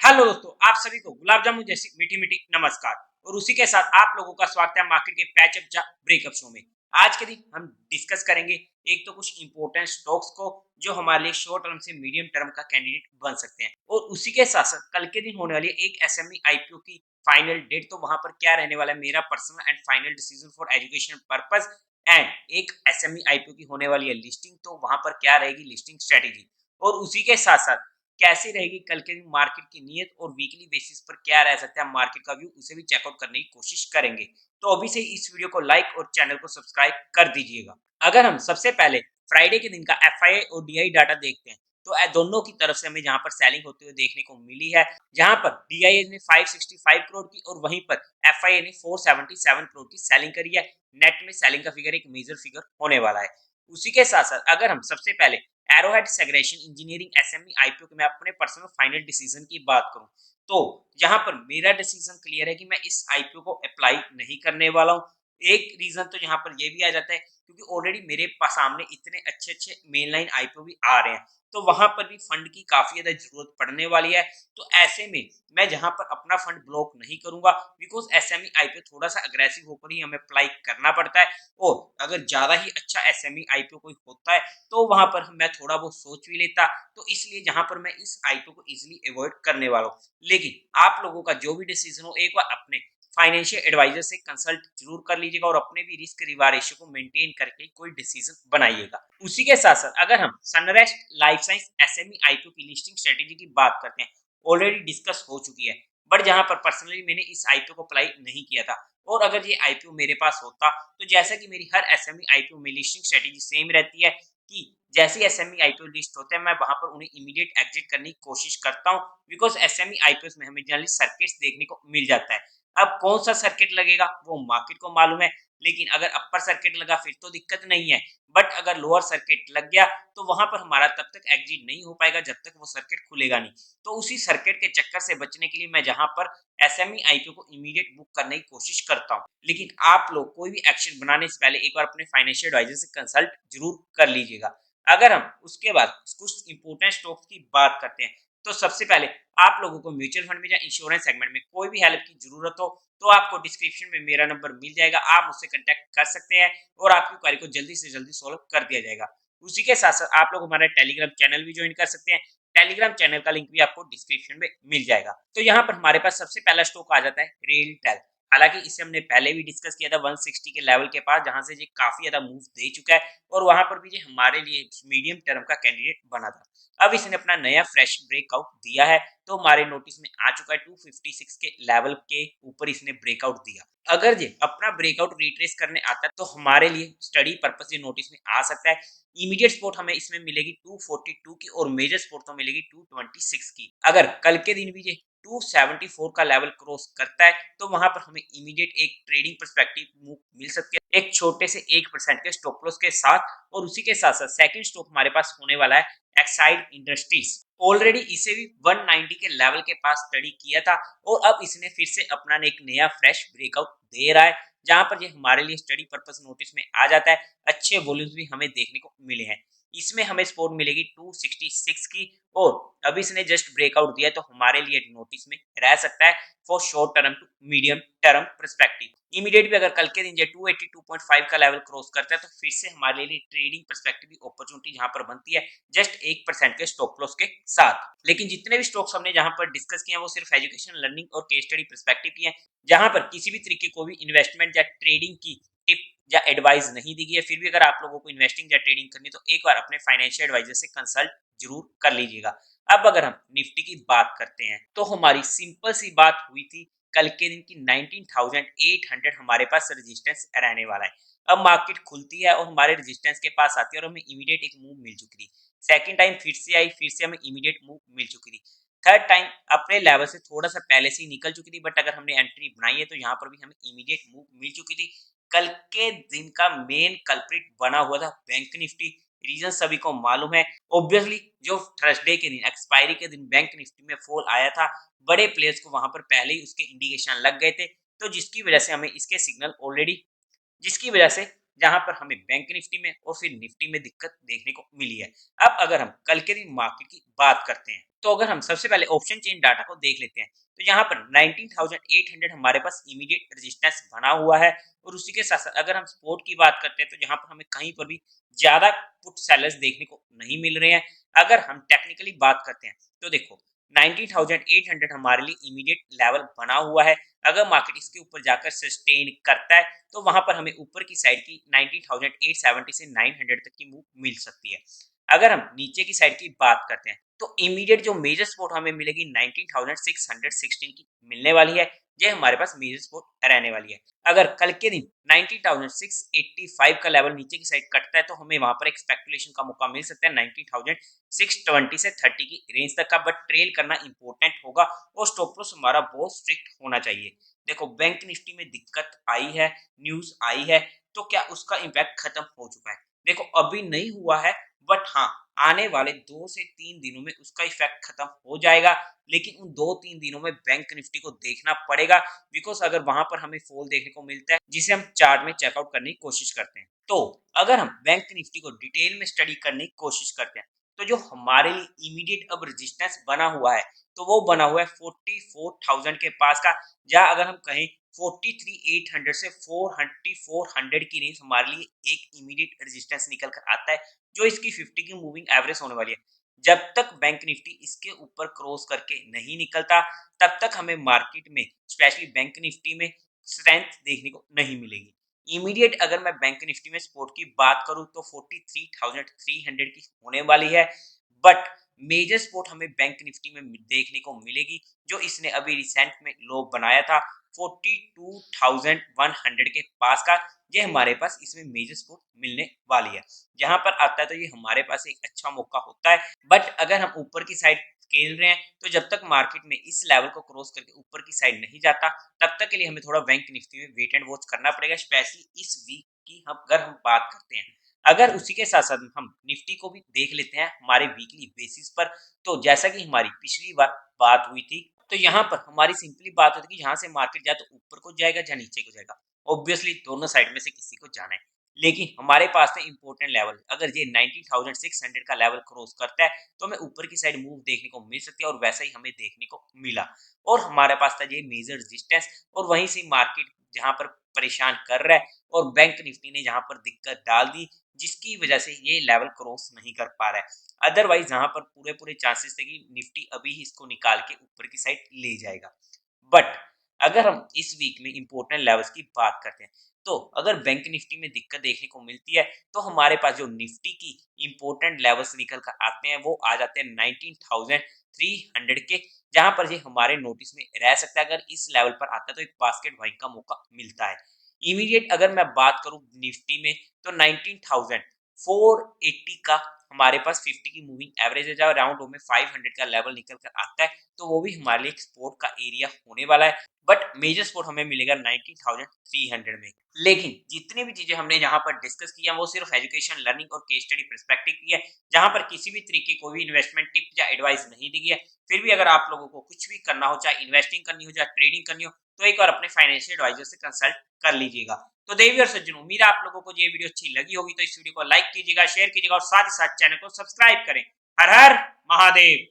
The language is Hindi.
हेलो दोस्तों, आप सभी को गुलाब जामुन जैसी मीठी मीठी नमस्कार। और उसी के साथ आप लोगों का स्वागत है मार्केट के पैचअप या ब्रेकअप शो में। आज के दिन हम डिस्कस करेंगे एक तो कुछ इंपॉर्टेंट स्टॉक्स को जो हमारे लिए शॉर्ट टर्म से मीडियम टर्म का कैंडिडेट बन सकते हैं, और उसी के साथ साथ कल के दिन होने वाली एक एसएमई आईपीओ की फाइनल डेट, तो वहां पर क्या रहने वाला है मेरा personal and final decision for education purpose. And एक एसएमई आईपीओ की होने वाली है लिस्टिंग, तो वहां पर क्या रहेगी लिस्टिंग स्ट्रेटेजी। और उसी के साथ साथ कैसी रहेगी कल के दिन मार्केट की नीयत, और वीकली बेसिस पर क्या रह सकता है मार्केट का व्यू, उसे भी चेकआउट करने की कोशिश करेंगे। तो अभी से इस वीडियो को लाइक और चैनल को सब्सक्राइब कर दीजिएगा। अगर हम सबसे पहले फ्राइडे के दिन का एफआईआई और डीआई डाटा देखते हैं, तो दोनों की तरफ से हमें जहां पर सेलिंग होते हुए देखने को मिली है, जहां पर डीआईए ने 565 करोड़ की और वहीं पर एफआईआई ने 477 करोड़ की सेलिंग करी है। नेट में सेलिंग का फिगर एक मेजर फिगर होने वाला है। उसी के साथ साथ अगर हम सबसे पहले arrowhead segregation engineering SME IPO के मैं अपने पर्सनल फाइनल डिसीजन की बात करूं, तो जहां पर मेरा डिसीजन क्लियर है कि मैं इस आईपीओ को अप्लाई नहीं करने वाला हूं। एक रीजन तो यहां पर ये भी आ जाता है क्योंकि ऑलरेडी मेरे पास सामने इतने अच्छे अच्छे मेन लाइन आईपीओ भी आ रहे हैं, तो वहां पर भी फंड की काफी ज्यादा जरूरत पड़ने वाली है। तो ऐसे में मैं जहां पर अपना फंड ब्लॉक नहीं करूंगा, बिकॉज एसएमई आईपीओ थोड़ा सा अग्रेसिव होकर ही हमें अप्लाई करना पड़ता है। और अगर ज्यादा ही अच्छा एसएमई आईपीओ कोई होता है तो वहां पर मैं थोड़ा बहुत सोच भी लेता, तो इसलिए जहां पर मैं इस आईपीओ को इजीली अवॉइड करने वाला हूं। लेकिन आप लोगों का जो भी डिसीजन हो, एक बार अपने फाइनेंशियल एडवाइजर से कंसल्ट जरूर कर लीजिएगा और अपने भी रिस्क रिवार्ड रेशियो को मेंटेन करके कोई डिसीजन बनाइएगा। उसी के साथ साथ अगर हम सनरेस्ट लाइफ साइंस एसएमई आईपीओ की लिस्टिंग स्ट्रेटेजी की बात करते हैं, ऑलरेडी डिस्कस हो चुकी है, बट जहां पर पर्सनली मैंने इस आईपीओ को अप्लाई नहीं किया था। और अगर ये आईपीओ मेरे पास होता, तो जैसा कि मेरी हर एसएमई आईपीओ में लिस्टिंग स्ट्रेटेजी सेम रहती है कि जैसे एसएमई आईपीओ लिस्ट होते हैं मैं वहां पर उन्हें इमीडिएट एग्जिट करने की कोशिश करता हूं, बिकॉज एसएमई आईपीओ में हमें जनरली सर्किट्स देखने को मिल जाता है। अब कौन सा सर्किट लगेगा वो मार्केट को मालूम है, लेकिन अगर अपर सर्किट लगा फिर तो दिक्कत नहीं है, बट अगर लोअर सर्किट लग गया तो वहां पर हमारा तब तक एग्जिट नहीं हो पाएगा जब तक वो सर्किट खुलेगा नहीं। तो उसी सर्किट के चक्कर से बचने के लिए मैं जहां पर एसएमई आईपीओ को इमीडिएट बुक करने की कोशिश करता हूं। लेकिन आप लोग कोई भी एक्शन बनाने से पहले एक बार अपने फाइनेंशियल एडवाइजर से कंसल्ट जरूर कर लीजिएगा। अगर हम उसके बाद कुछ इंपोर्टेंट स्टॉक्स की बात करते हैं, तो सबसे पहले आप लोगों को म्यूचुअल फंड में या इंश्योरेंस सेगमेंट में कोई भी हेल्प की जरूरत हो, तो आपको डिस्क्रिप्शन में मेरा नंबर मिल जाएगा, आप मुझसे कांटेक्ट कर सकते हैं और आपकी क्वेरी को जल्दी से जल्दी सॉल्व कर दिया जाएगा। उसी के साथ साथ आप लोग हमारा टेलीग्राम चैनल भी ज्वाइन कर सकते हैं। टेलीग्राम चैनल का लिंक भी आपको डिस्क्रिप्शन में मिल जाएगा। तो यहाँ पर हमारे पास सबसे पहला स्टॉक आ जाता है रेलटेल। हालांकि इसे हमने पहले भी डिस्कस किया था 160 के लेवल के पास, जहां से ये काफी ज्यादा मूव दे चुका है और वहां पर भी ये हमारे लिए मीडियम टर्म का कैंडिडेट बना था। अब इसने अपना नया फ्रेश ब्रेकआउट दिया है, तो हमारे नोटिस में आ चुका है 256 के लेवल के ऊपर इसने ब्रेकआउट दिया। अगर ये अपना ब्रेकआउट रिट्रेस करने आता है तो हमारे लिए स्टडी पर्पस ये नोटिस में आ सकता है। इमीडिएट सपोर्ट हमें इसमें मिलेगी 242 की और मेजर सपोर्ट तो मिलेगी 226 की। अगर कल के दिन भी ये 274 का लेवल क्रॉस करता है तो वहां पर हमें इमीडिएट एक ट्रेडिंग पर्सपेक्टिव मूव मिल सकती है, एक छोटे से 1% के स्टॉप लॉस के साथ। और उसी के साथ साथ सेकंड स्टॉक हमारे पास होने वाला है एक्साइड इंडस्ट्रीज। ऑलरेडी इसे भी 190 के लेवल के पास स्टडी किया था और अब इसने फिर से अपना एक नया फ्रेश ब्रेकआउट दे रहा है, जहां पर ये हमारे लिए स्टडी पर्पस नोटिस में आ जाता है। अच्छे वॉल्यूम्स भी हमें देखने को मिले हैं। इसमें हमें सपोर्ट मिलेगी 266 की, और अभी इसने जस्ट ब्रेकआउट दिया तो हमारे लिए नोटिस में रह सकता है for short term to medium term perspective. Immediate भी अगर कल के दिन 282.5 का लेवल क्रॉस करता है तो फिर से हमारे लिए ट्रेडिंग पर्सपेक्टिव की अपॉर्चुनिटी जहां पर बनती है जस्ट 1% के स्टॉप लॉस के साथ। लेकिन जितने भी स्टॉक्स हमने जहां पर डिस्कस किए हैं वो सिर्फ एजुकेशन लर्निंग और केस स्टडी पर्सपेक्टिव की है, जहां पर किसी भी तरीके को भी इन्वेस्टमेंट या ट्रेडिंग की टिप या एडवाइस नहीं दी गई है। फिर भी अगर आप लोगों को इन्वेस्टिंग या ट्रेडिंग करनी तो एक बार अपने फाइनेंशियल एडवाइजर से कंसल्ट जरूर कर लीजिएगा। अब अगर हम निफ्टी की बात करते हैं तो हमारी सिंपल सी बात हुई थी कल के दिन की 19,800 हमारे पास रेजिस्टेंस रहने वाला है। अब मार्केट खुलती है और हमारे रेजिस्टेंस के पास आती है और हमें इमीडिएट एक मूव मिल चुकी थी। सेकंड टाइम फिर से आई, फिर से हमें इमीडिएट मूव मिल चुकी थी। थर्ड टाइम अपने लेवल से थोड़ा सा पहले से ही निकल चुकी थी, बट अगर हमने एंट्री बनाई है तो यहाँ पर भी हमें इमीडिएट मूव मिल चुकी थी। कल के दिन का मेन कल्प्रिट बना हुआ था बैंक निफ्टी। रीजन सभी को मालूम है। ऑब्वियसली जो थर्सडे के दिन एक्सपायरी के दिन बैंक निफ्टी में फॉल आया था, बड़े प्लेयर्स को वहां पर पहले ही उसके इंडिकेशन लग गए थे, तो जिसकी वजह से हमें इसके सिग्नल ऑलरेडी जिसकी वजह से जहां पर हमें बैंक निफ्टी में और फिर निफ्टी में दिक्कत देखने को मिली है। अब अगर हम कल के दिन मार्केट की बात करते हैं, तो अगर हम सबसे पहले ऑप्शन चेन डाटा को देख लेते हैं, तो यहाँ पर 19,800 हमारे पास इमीडिएट रेजिस्टेंस बना हुआ है। और उसी के साथ साथ अगर हम सपोर्ट की बात करते हैं, तो यहाँ पर हमें कहीं पर भी ज्यादा पुट सेलर्स देखने को नहीं मिल रहे हैं। अगर हम टेक्निकली बात करते हैं, तो देखो 19,800 हमारे लिए इमीडिएट लेवल बना हुआ है। अगर मार्केट इसके ऊपर जाकर सस्टेन करता है, तो वहां पर हमें ऊपर की साइड की 19,870 से 900 तक की मूव मिल सकती है। अगर हम नीचे की साइड की बात करते हैं, तो इमीडिएट जो मेजर सपोर्ट हमें मिलेगी 19,616 की मिलने वाली है। ये हमारे पास मेजर सपोर्ट रहने वाली है। अगर कल के दिन 19,685 का लेवल नीचे की साइड कटता है, तो हमें वहां पर एक स्पेकुलेशन का मौका मिल सकता है 19,620 से 30 की रेंज तक का। बट ट्रेल करना इंपॉर्टेंट होगा और स्टॉप लॉस हमारा बहुत स्ट्रिक्ट होना चाहिए। देखो बैंक निफ्टी में दिक्कत आई है, न्यूज आई है, तो क्या उसका इम्पैक्ट खत्म हो चुका है? देखो अभी नहीं हुआ है, बट हाँ आने वाले 2 से 3 दिनों में उसका इफेक्ट खत्म हो जाएगा। लेकिन उन 2-3 दिनों में बैंक निफ्टी को देखना पड़ेगा, बिकॉज अगर वहां पर हमें फॉल देखने को मिलता है, जिसे हम चार्ट में चेकआउट करने की कोशिश करते हैं, तो अगर हम बैंक निफ्टी को डिटेल में स्टडी करने की कोशिश करते हैं, तो जो हमारे लिए इमीडिएट अब रेजिस्टेंस बना हुआ है, तो वो बना हुआ है 44,000 के पास का। या अगर हम कहें 43,800 से 4400 की रेंज हमारे लिए एक इमीडिएट रेजिस्टेंस निकल कर आता है, जो इसकी 50 की मूविंग एवरेज होने वाली है। जब तक बैंक निफ्टी इसके ऊपर क्रॉस करके नहीं निकलता, तब तक हमें मार्केट में स्पेशली बैंक निफ्टी में स्ट्रेंथ देखने को नहीं मिलेगी। इमीडिएट अगर मैं बैंक निफ्टी में सपोर्ट की बात करूं, तो 43,300 की होने वाली है। बट मेजर सपोर्ट हमें बैंक निफ्टी में देखने को मिलेगी, जो इसने अभी रिसेंट में लो बनाया था 42,100 के पास का। ये हमारे पास इसमें मेजर सपोर्ट मिलने वाली है। जहां पर आता है, तो ये हमारे पास एक अच्छा मौका होता है। बट अगर हम ऊपर की साइड खेल रहे हैं, तो जब तक मार्केट में इस लेवल को क्रॉस करके ऊपर की साइड नहीं जाता, तब तक के लिए हमें थोड़ा बैंक निफ्टी में वेट एंड वॉच करना पड़ेगा, स्पेशली इस वीक की हम अगर हम बात करते हैं। अगर उसी के साथ साथ हम निफ्टी को भी देख लेते हैं हमारे वीकली बेसिस पर, तो जैसा कि हमारी पिछली बार बात हुई थी, तो यहाँ पर हमारी सिंपली बात होती है कि यहाँ से मार्केट या तो ऊपर को जाएगा या नीचे को जाएगा। ऑब्वियसली दोनों साइड में से किसी को जाना है, लेकिन हमारे पास में इंपॉर्टेंट लेवल, अगर ये 19,600 का लेवल क्रॉस करता है, तो हमें ऊपर की साइड मूव देखने को मिल सकती है, और वैसा ही हमें देखने को मिला। और हमारे पास था ये मेजर रेजिस्टेंस, और वहीं से मार्केट जहां पर परेशान कर रहा है, और बैंक निफ्टी ने जहां पर दिक्कत डाल दी, जिसकी वजह से ये लेवल क्रॉस नहीं कर पा रहा है। अदरवाइज जहां पर पूरे पूरे चांसेस थे कि निफ्टी अभी ही इसको निकाल के ऊपर की साइड ले जाएगा। बट अगर हम इस वीक में इंपॉर्टेंट लेवल्स की बात करते हैं, तो अगर बैंक निफ्टी में दिक्कत देखने को मिलती है, तो हमारे पास जो निफ्टी की इंपॉर्टेंट लेवल्स निकल कर आते हैं, वो आ जाते हैं 19,300 के, जहां पर ये हमारे नोटिस में रह सकता है। अगर इस लेवल पर आता है, तो एक बास्केट बाइंग का मौका मिलता है। इमीडिएट अगर मैं बात करूं निफ्टी में, तो 19,480 का हमारे पास 50 की मूविंग एवरेज है। जब राउंड में 500 का लेवल निकल कर आता है, तो वो भी हमारे लिए एक सपोर्ट का एरिया होने वाला है। बट मेजर सपोर्ट हमें मिलेगा 19,300 में। लेकिन जितनी भी चीजें हमने यहाँ पर डिस्कस किया, वो सिर्फ एजुकेशन, लर्निंग और केस स्टडी पर्सपेक्टिव की है, जहां पर किसी भी तरीके कोई भी इन्वेस्टमेंट टिप या एडवाइस नहीं दी गई है। फिर भी अगर आप लोगों को कुछ भी करना हो, चाहे इन्वेस्टिंग करनी हो, चाहे ट्रेडिंग करनी हो, तो एक बार अपने फाइनेंशियल एडवाइजर से कंसल्ट कर लीजिएगा। तो देवी और सज्जन, उम्मीद है आप लोगों को ये वीडियो अच्छी लगी होगी, तो इस वीडियो को लाइक कीजिएगा, शेयर कीजिएगा, और साथ ही साथ चैनल को सब्सक्राइब करें। हर हर महादेव।